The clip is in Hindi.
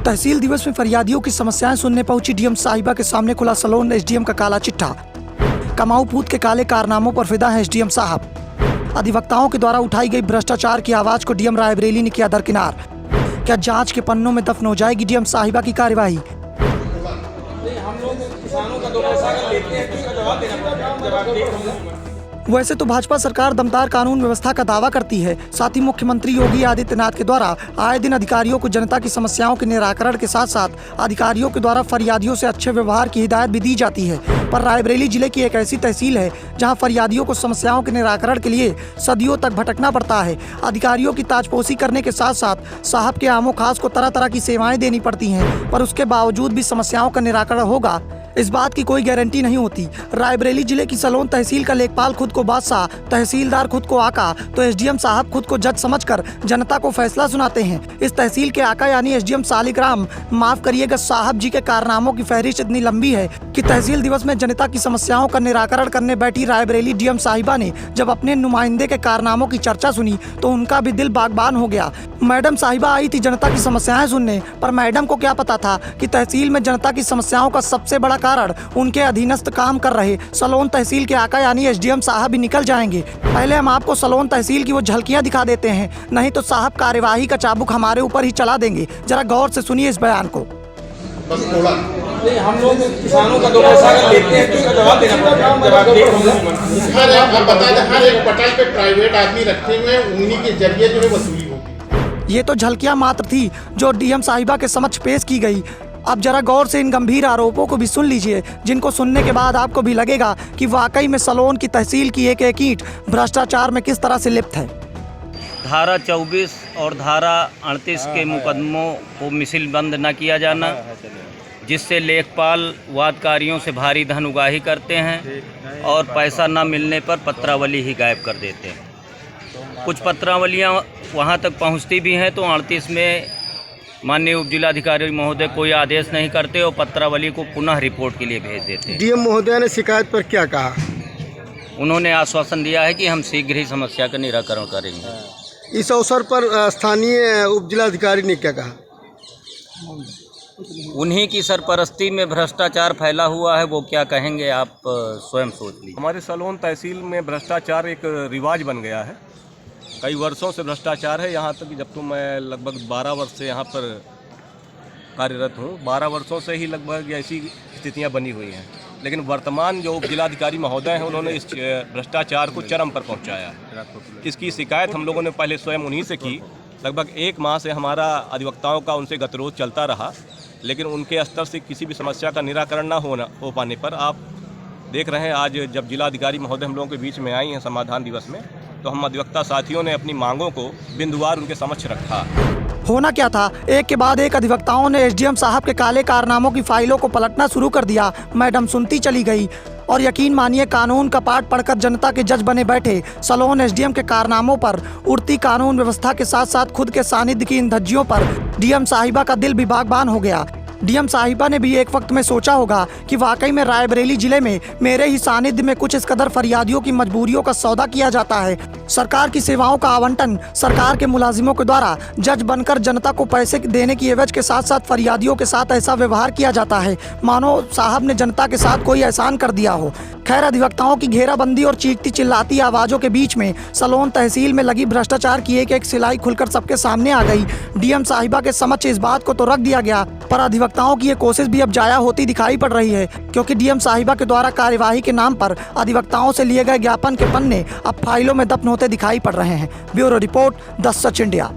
तहसील दिवस में फरियादियों की समस्याएं सुनने पहुंची डीएम साहिबा के सामने खुला सलोन एसडीएम का काला चिट्ठा। कमाऊ पूत के काले कारनामों पर फिदा है एसडीएम साहब। अधिवक्ताओं के द्वारा उठाई गई भ्रष्टाचार की आवाज को डीएम रायबरेली ने किया दरकिनार। क्या जांच के पन्नों में दफन हो जाएगी डीएम साहिबा की कार्यवाही? हम लोग किसानों का 2 पैसा अगर लेते हैं तो उसका जवाब देना पड़ता है। जवाब देंगे। वैसे तो भाजपा सरकार दमदार कानून व्यवस्था का दावा करती है। साथ ही मुख्यमंत्री योगी आदित्यनाथ के द्वारा आए दिन अधिकारियों को जनता की समस्याओं के निराकरण के साथ साथ अधिकारियों के द्वारा फरियादियों से अच्छे व्यवहार की हिदायत भी दी जाती है। पर रायबरेली जिले की एक ऐसी तहसील है जहां फरियादियों को समस्याओं के निराकरण के लिए सदियों तक भटकना पड़ता है। अधिकारियों की ताजपोशी करने के साथ साथ साहब के आमो खास को तरह तरह की सेवाएं देनी पड़ती हैं, पर उसके बावजूद भी समस्याओं का निराकरण होगा इस बात की कोई गारंटी नहीं होती। रायबरेली जिले की सलोन तहसील का लेखपाल खुद को बादशाह, तहसीलदार खुद को आका, तो एसडीएम साहब खुद को जज समझकर जनता को फैसला सुनाते हैं। इस तहसील के आका यानी एसडीएम सालिग्राम, माफ करिएगा साहब जी के कारनामों की फहरिस्त इतनी लंबी है कि तहसील दिवस में जनता की समस्याओं का निराकरण करने बैठी रायबरेली डीएम साहिबा ने जब अपने नुमाइंदे के कारनामों की चर्चा सुनी तो उनका भी दिल बागबान हो गया। मैडम साहिबा आई थी जनता की समस्याएं सुनने, पर मैडम को क्या पता था कि तहसील में जनता की समस्याओं का सबसे बड़ा कारण उनके अधीनस्थ काम कर रहे सलोन तहसील के आका यानी एसडीएम साहब ही निकल जाएंगे। पहले हम आपको सलोन तहसील की वो झलकियां दिखा देते हैं, नहीं तो साहब कार्यवाही का चाबुक हमारे ऊपर ही चला देंगे। जरा गौर से सुनिए इस बयान को। नहीं, हम लोग किसानों का 2 पैसा अगर लेते हैं तो उसका जवाब देना पड़ता है। जवाब देंगे। आप बता दें, हर एक पटल पे प्राइवेट आदमी रखे हुए हैं, उन्हीं के जरिए जो है वसूली होगी। ये तो झलकियां मात्र थी जो डीएम साहिबा के समक्ष पेश की गई। अब जरा गौर से इन गंभीर आरोपों को भी सुन लीजिए, जिनको सुनने के बाद आपको भी लगेगा कि वाकई में सलोन की तहसील की एक एक ईंट भ्रष्टाचार में किस तरह से लिप्त है। धारा 24 और धारा 38 के मुकदमों को मिसिलबंद न किया जाना, जिससे लेखपाल वादकारियों से भारी धन उगाही करते हैं और पैसा न मिलने पर पत्रावली ही गायब कर देते हैं। कुछ पत्रावलियां वहां तक पहुंचती भी हैं तो 38 में माननीय उपजिलाधिकारी महोदय कोई आदेश नहीं करते और पत्रावली को पुनः रिपोर्ट के लिए भेज देते हैं। डीएम महोदय ने शिकायत पर क्या कहा? उन्होंने आश्वासन दिया है कि हम शीघ्र ही समस्या का निराकरण करेंगे। इस अवसर पर स्थानीय उपजिलाधिकारी ने क्या कहा? उन्हीं की सरपरस्ती में भ्रष्टाचार फैला हुआ है, वो क्या कहेंगे आप स्वयं सोच लीजिए। हमारे सलोन तहसील में भ्रष्टाचार एक रिवाज बन गया है। कई वर्षों से भ्रष्टाचार है। यहाँ तक कि जब तो मैं लगभग 12 वर्ष से यहाँ पर कार्यरत हूँ, 12 वर्षों से ही लगभग ऐसी स्थितियाँ बनी हुई हैं। लेकिन वर्तमान जो उपजिलाधिकारी महोदय हैं उन्होंने इस भ्रष्टाचार को चरम पर पहुँचाया है। इसकी शिकायत हम लोगों ने पहले स्वयं उन्हीं से की। लगभग 1 माह से हमारा अधिवक्ताओं का उनसे गतिरोध चलता रहा, लेकिन उनके स्तर से किसी भी समस्या का निराकरण ना हो पाने पर आप देख रहे हैं आज जब जिलाधिकारी महोदय हम लोगों के बीच में आई हैं समाधान दिवस में, तो हम अधिवक्ता साथियों ने अपनी मांगों को बिंदुवार उनके समक्ष रखा। होना क्या था, एक के बाद एक अधिवक्ताओं ने एसडीएम साहब के काले कारनामों की फाइलों को पलटना शुरू कर दिया। मैडम सुनती चली गई और यकीन मानिए कानून का पाठ पढ़कर जनता के जज बने बैठे सलोन एसडीएम के कारनामों पर उड़ती कानून व्यवस्था के साथ साथ खुद के सानिध्य की इन धज्जियों पर डीएम साहिबा का दिल भी बागबान हो गया। डीएम साहिबा ने भी एक वक्त में सोचा होगा कि वाकई में रायबरेली जिले में मेरे ही सानिध्य में कुछ इस कदर फरियादियों की मजबूरियों का सौदा किया जाता है। सरकार की सेवाओं का आवंटन सरकार के मुलाजिमों के द्वारा जज बनकर जनता को पैसे देने की एवज के साथ साथ फरियादियों के साथ ऐसा व्यवहार किया जाता है मानो साहब ने जनता के साथ कोई एहसान कर दिया हो। खैर, अधिवक्ताओं की घेराबंदी और चीखती चिल्लाती आवाजों के बीच में सलोन तहसील में लगी भ्रष्टाचार की एक एक सिलाई खुलकर सबके सामने आ गई। डीएम साहिबा के समक्ष इस बात को तो रख दिया गया, पर अधिवक्ताओं की ये कोशिश भी अब जाया होती दिखाई पड़ रही है, क्योंकि डीएम साहिबा के द्वारा कार्यवाही के नाम पर अधिवक्ताओं से लिए गए ज्ञापन के पन्ने अब फाइलों में दफन होते दिखाई पड़ रहे हैं। Bureau report, the such India.